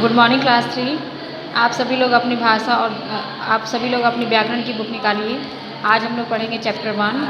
Good morning class 3। आप सभी लोग अपनी भाषा और आप सभी लोग अपनी व्याकरण की बुक निकालिए। आज हम लोग पढ़ेंगे चैप्टर 1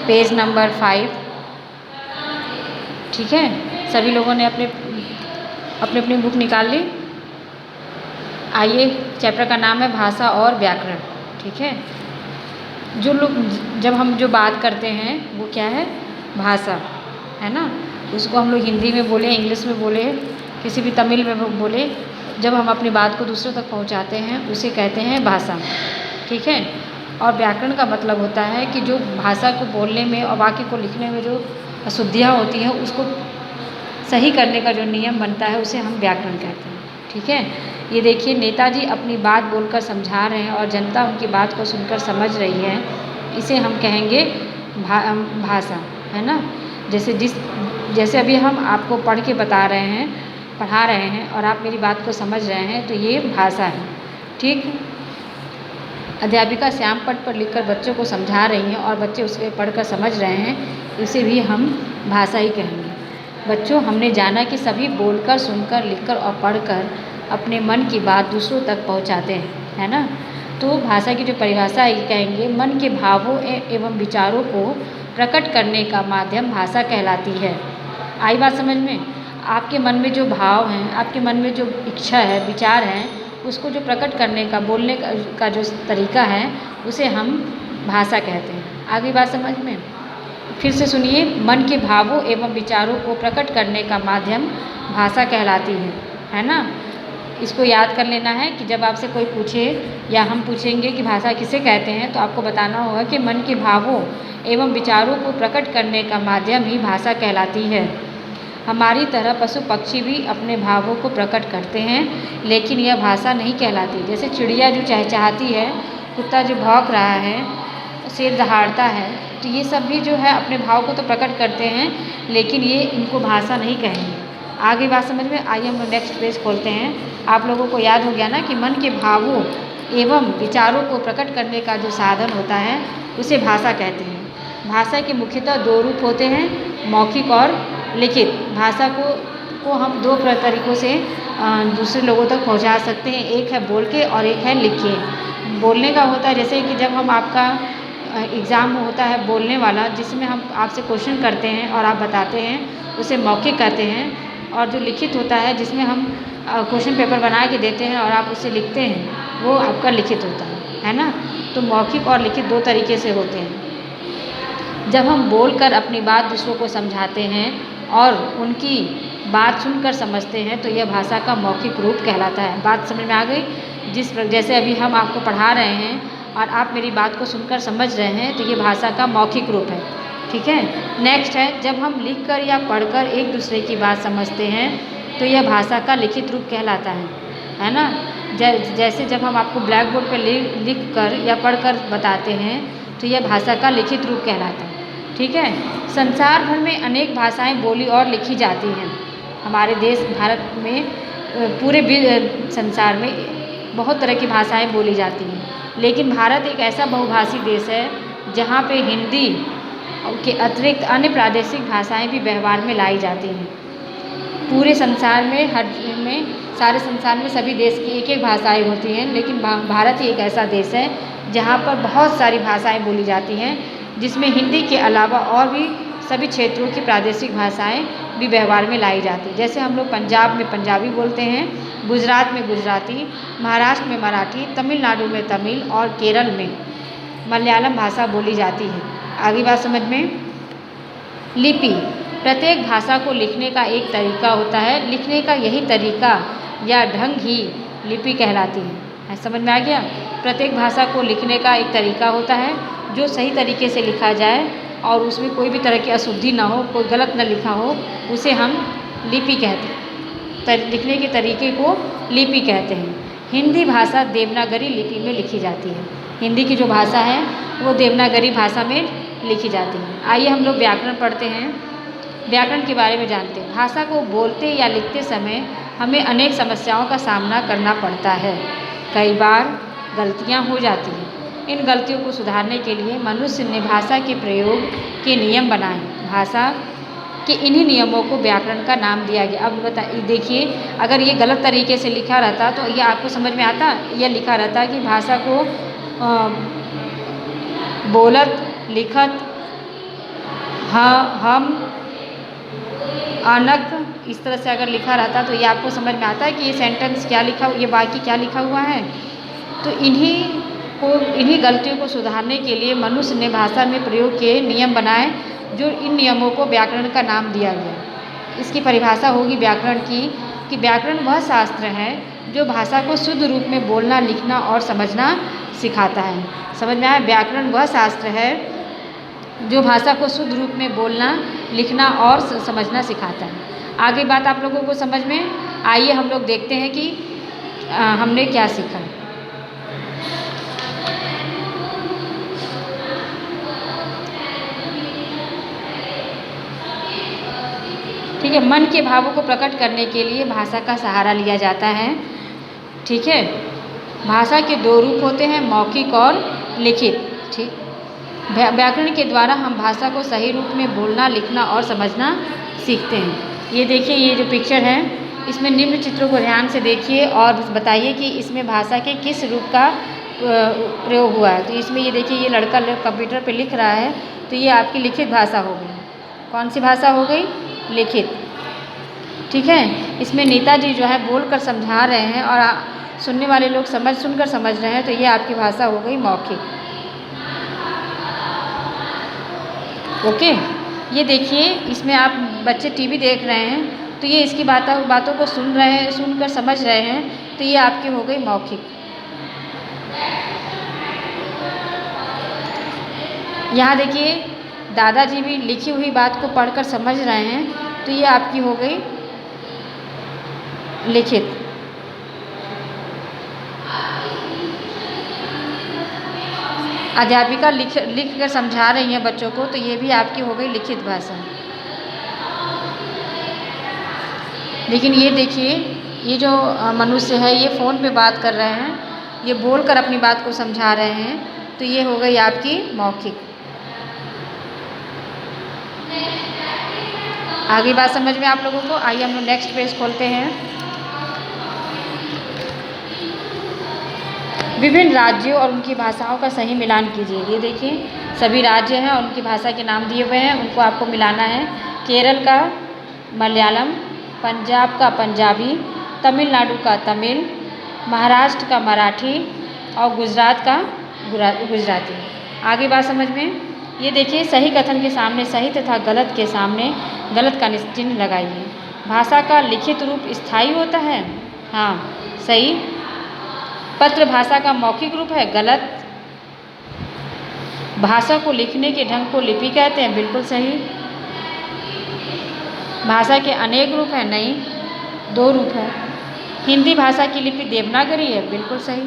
पेज नंबर 5। ठीक है, सभी लोगों ने अपने अपनी बुक निकाल ली। आइए, चैप्टर का नाम है भाषा और व्याकरण। ठीक है, जो लोग जब हम जो बात करते हैं वो क्या है, भाषा है ना। उसको हम लोग हिंदी में बोले, इंग्लिश में बोले, किसी भी तमिल में बोले, जब हम अपनी बात को दूसरों तक पहुंचाते हैं उसे कहते हैं भाषा। ठीक है, और व्याकरण का मतलब होता है कि जो भाषा को बोलने में और वाक्य को लिखने में जो अशुद्धियाँ होती हैं उसको सही करने का जो नियम बनता है उसे हम व्याकरण कहते हैं। ठीक है, ये देखिए, नेताजी अपनी बात बोलकर समझा रहे हैं और जनता उनकी बात को सुनकर समझ रही है, इसे हम कहेंगे भाषा, है ना। जैसे अभी हम आपको पढ़ के पढ़ा रहे हैं और आप मेरी बात को समझ रहे हैं, तो ये भाषा है। ठीक, अध्यापिका श्याम पट पर लिखकर बच्चों को समझा रही हैं और बच्चे उसे पढ़कर समझ रहे हैं, इसे भी हम भाषा ही कहेंगे। बच्चों, हमने जाना कि सभी बोलकर, सुनकर, लिखकर और पढ़कर अपने मन की बात दूसरों तक पहुंचाते हैं, है ना। तो भाषा की जो परिभाषा है कहेंगे, मन के भावों एवं विचारों को प्रकट करने का माध्यम भाषा कहलाती है। आई बात समझ में? आपके मन में जो भाव हैं, आपके मन में जो इच्छा है, विचार हैं, उसको जो प्रकट करने का, बोलने का जो तरीका है उसे हम भाषा कहते हैं। आगे बात समझ में? फिर से सुनिए, मन के भावों एवं विचारों को प्रकट करने का माध्यम भाषा कहलाती है ना। इसको याद कर लेना है कि जब आपसे कोई पूछे या हम पूछेंगे कि भाषा किसे कहते हैं, तो आपको बताना होगा कि मन के भावों एवं विचारों को प्रकट करने का माध्यम ही भाषा कहलाती है। हमारी तरह पशु पक्षी भी अपने भावों को प्रकट करते हैं, लेकिन यह भाषा नहीं कहलाती। जैसे चिड़िया जो चहचहाती है, कुत्ता जो भौंक रहा है, शेर दहाड़ता है, तो ये सब भी जो है अपने भाव को तो प्रकट करते हैं, लेकिन ये इनको भाषा नहीं कहेंगे। आगे बात समझ में? आइए हम लोग नेक्स्ट पेज खोलते हैं। आप लोगों को याद हो गया ना कि मन के भावों एवं विचारों को प्रकट करने का जो साधन होता है उसे भाषा कहते हैं। भाषा के मुख्यतः 2 रूप होते हैं, मौखिक और लिखित। भाषा को हम 2 तरीक़ों से दूसरे लोगों तक पहुंचा सकते हैं, एक है बोल के और एक है लिख के। बोलने का होता है जैसे कि जब हम आपका एग्ज़ाम होता है बोलने वाला, जिसमें हम आपसे क्वेश्चन करते हैं और आप बताते हैं, उसे मौखिक कहते हैं। और जो लिखित होता है, जिसमें हम क्वेश्चन पेपर बना के देते हैं और आप उसे लिखते हैं, वो आपका लिखित होता है ना। तो मौखिक और लिखित 2 तरीके से होते हैं। जब हम बोलकर अपनी बात दूसरों को समझाते हैं और उनकी बात सुनकर समझते हैं, तो यह भाषा का मौखिक रूप कहलाता है। बात समझ में आ गई? जैसे अभी हम आपको पढ़ा रहे हैं और आप मेरी बात को सुनकर समझ रहे हैं, तो ये भाषा का मौखिक रूप है। ठीक है, नेक्स्ट है, जब हम लिखकर या पढ़कर एक दूसरे की बात समझते हैं, तो यह भाषा का लिखित रूप कहलाता है ना। जैसे जब हम आपको ब्लैक बोर्ड पर लिख कर या पढ़कर बताते हैं, तो यह भाषा का लिखित रूप कहलाता है। ठीक है, संसार भर में अनेक भाषाएं बोली और लिखी जाती हैं। हमारे देश भारत में, पूरे संसार में बहुत तरह की भाषाएं बोली जाती हैं, लेकिन भारत एक ऐसा बहुभाषी देश है जहाँ पे हिंदी के अतिरिक्त अन्य प्रादेशिक भाषाएं भी व्यवहार में लाई जाती हैं। पूरे संसार में सारे संसार में सभी देश की एक एक भाषाएं होती हैं, लेकिन भारत ही एक ऐसा देश है जहाँ पर बहुत सारी भाषाएं बोली जाती हैं, जिसमें हिंदी के अलावा और भी सभी क्षेत्रों की प्रादेशिक भाषाएं भी व्यवहार में लाई जाती हैं। जैसे हम लोग पंजाब में पंजाबी बोलते हैं, गुजरात में गुजराती, महाराष्ट्र में मराठी, तमिलनाडु में तमिल और केरल में मलयालम भाषा बोली जाती है। आगे बात समझ में? लिपि, प्रत्येक भाषा को लिखने का एक तरीका होता है। लिखने का यही तरीका या ढंग ही लिपि कहलाती है। समझ में आ गया? प्रत्येक भाषा को लिखने का एक तरीका होता है, जो सही तरीके से लिखा जाए और उसमें कोई भी तरह की अशुद्धि ना हो, कोई गलत ना लिखा हो, उसे हम लिपि कहते हैं। लिखने के तरीके को लिपि कहते हैं। हिंदी भाषा देवनागरी लिपि में लिखी जाती है। हिंदी की जो भाषा है वो देवनागरी भाषा में लिखी जाती है। आइए हम लोग व्याकरण पढ़ते हैं, व्याकरण के बारे में जानते हैं। भाषा को बोलते या लिखते समय हमें अनेक समस्याओं का सामना करना पड़ता है। कई बार गलतियाँ हो जाती हैं। इन गलतियों को सुधारने के लिए मनुष्य ने भाषा के प्रयोग के नियम बनाए। भाषा कि इन्हीं नियमों को व्याकरण का नाम दिया गया। अब देखिए, अगर ये गलत तरीके से लिखा रहता तो ये आपको समझ में आता। यह लिखा रहता कि भाषा को बोलत, लिखत, हम, अनक, इस तरह से अगर लिखा रहता तो ये आपको समझ में आता है कि ये सेंटेंस क्या लिखा, ये वाक्य क्या लिखा हुआ है। तो इन्हीं गलतियों को सुधारने के लिए मनुष्य ने भाषा में प्रयोग के नियम बनाए, जो इन नियमों को व्याकरण का नाम दिया गया। इसकी परिभाषा होगी व्याकरण की, कि व्याकरण वह शास्त्र है जो भाषा को शुद्ध रूप में बोलना, लिखना और समझना सिखाता है। समझ में आया? व्याकरण वह शास्त्र है जो भाषा को शुद्ध रूप में बोलना, लिखना और समझना सिखाता है। आगे बात आप लोगों को समझ में आइए, हम लोग देखते हैं कि हमने क्या सीखा। ठीक है, मन के भावों को प्रकट करने के लिए भाषा का सहारा लिया जाता है। ठीक है, भाषा के दो रूप होते हैं, मौखिक और लिखित। ठीक, व्याकरण के द्वारा हम भाषा को सही रूप में बोलना, लिखना और समझना सीखते हैं। ये देखिए, ये जो पिक्चर है, इसमें निम्न चित्रों को ध्यान से देखिए और बताइए कि इसमें भाषा के किस रूप का प्रयोग हुआ है। तो इसमें ये देखिए, ये लड़का कंप्यूटर पे लिख रहा है, तो ये आपकी लिखित भाषा हो गई। कौन सी भाषा हो गई? लिखित। ठीक है, इसमें नेताजी जो है बोलकर समझा रहे हैं और सुनने वाले लोग सुनकर समझ रहे हैं, तो ये आपकी भाषा हो गई मौखिक। ओके, ये देखिए, इसमें आप बच्चे टीवी देख रहे हैं, तो ये इसकी बातों को सुन रहे हैं, सुनकर समझ रहे हैं, तो ये आपकी हो गई मौखिक। यहाँ देखिए, दादाजी भी लिखी हुई बात को पढ़कर समझ रहे हैं, तो ये आपकी हो गई लिखित। अध्यापिका लिख कर समझा रही हैं बच्चों को, तो ये भी आपकी हो गई लिखित भाषा। लेकिन ये देखिए, ये जो मनुष्य है, ये फ़ोन पे बात कर रहे हैं, ये बोलकर अपनी बात को समझा रहे हैं, तो ये हो गई आपकी मौखिक। आगे बात समझ में आप लोगों को? आइए हम लोग नेक्स्ट पेज खोलते हैं। विभिन्न राज्यों और उनकी भाषाओं का सही मिलान कीजिए। ये देखिए, सभी राज्य हैं और उनकी भाषा के नाम दिए हुए हैं, उनको आपको मिलाना है। केरल का मलयालम, पंजाब का पंजाबी, तमिलनाडु का तमिल, महाराष्ट्र का मराठी और गुजरात का गुजराती। आगे बात समझ में? ये देखिए, सही कथन के सामने सही तथा गलत के सामने गलत का चिन्ह लगाइए। भाषा का लिखित रूप स्थायी होता है। हाँ, सही। पत्र भाषा का मौखिक रूप है। गलत। भाषा को लिखने के ढंग को लिपि कहते हैं। बिल्कुल सही। भाषा के अनेक रूप हैं। नहीं, दो रूप है। हिंदी भाषा की लिपि देवनागरी है। बिल्कुल सही।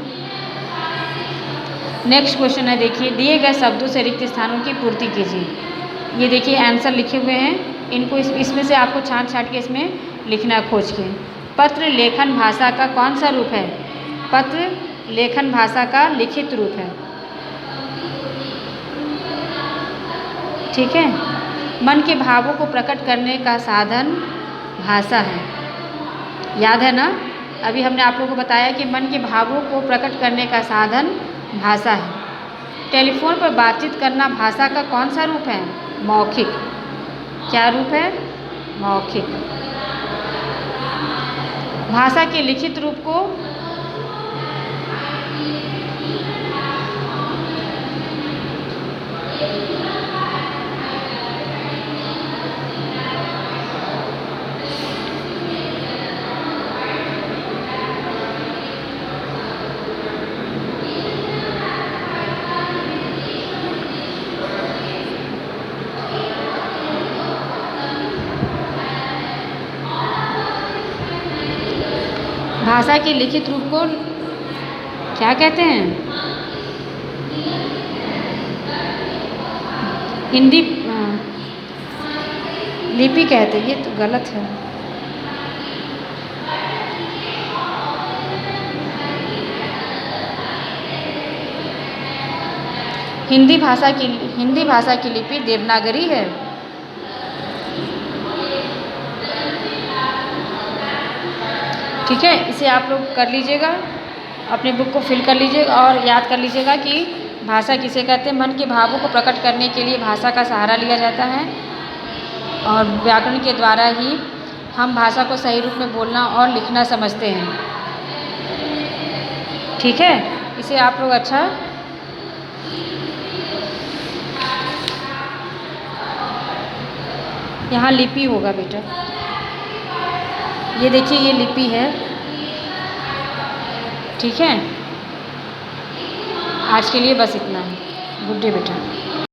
नेक्स्ट क्वेश्चन है, देखिए, दिए गए शब्दों से रिक्त स्थानों की पूर्ति कीजिए। ये देखिए, आंसर लिखे हुए हैं, इनको इसमें से आपको छांट के इसमें लिखना खोज के। पत्र लेखन भाषा का कौन सा रूप है? पत्र लेखन भाषा का लिखित रूप है। ठीक है। मन के भावों को प्रकट करने का साधन भाषा है। याद है ना? अभी हमने आप लोगों को बताया कि मन के भावों को प्रकट करने का साधन भाषा है। टेलीफोन पर बातचीत करना भाषा का कौन सा रूप है? मौखिक। क्या रूप है? मौखिक। भाषा के लिखित रूप को भाषा के लिखित रूप को क्या कहते हैं? हिंदी लिपि कहते हैं। ये तो गलत है। हिंदी भाषा की लिपि देवनागरी है। ठीक है, इसे आप लोग कर लीजिएगा, अपने बुक को फिल कर लीजिएगा और याद कर लीजिएगा कि भाषा किसे कहते हैं। मन के भावों को प्रकट करने के लिए भाषा का सहारा लिया जाता है और व्याकरण के द्वारा ही हम भाषा को सही रूप में बोलना और लिखना समझते हैं। ठीक है, इसे आप लोग अच्छा यहाँ लिपि होगा बेटा, ये देखिए ये लिपि है। ठीक है, आज के लिए बस इतना ही। गुड डे बेटा।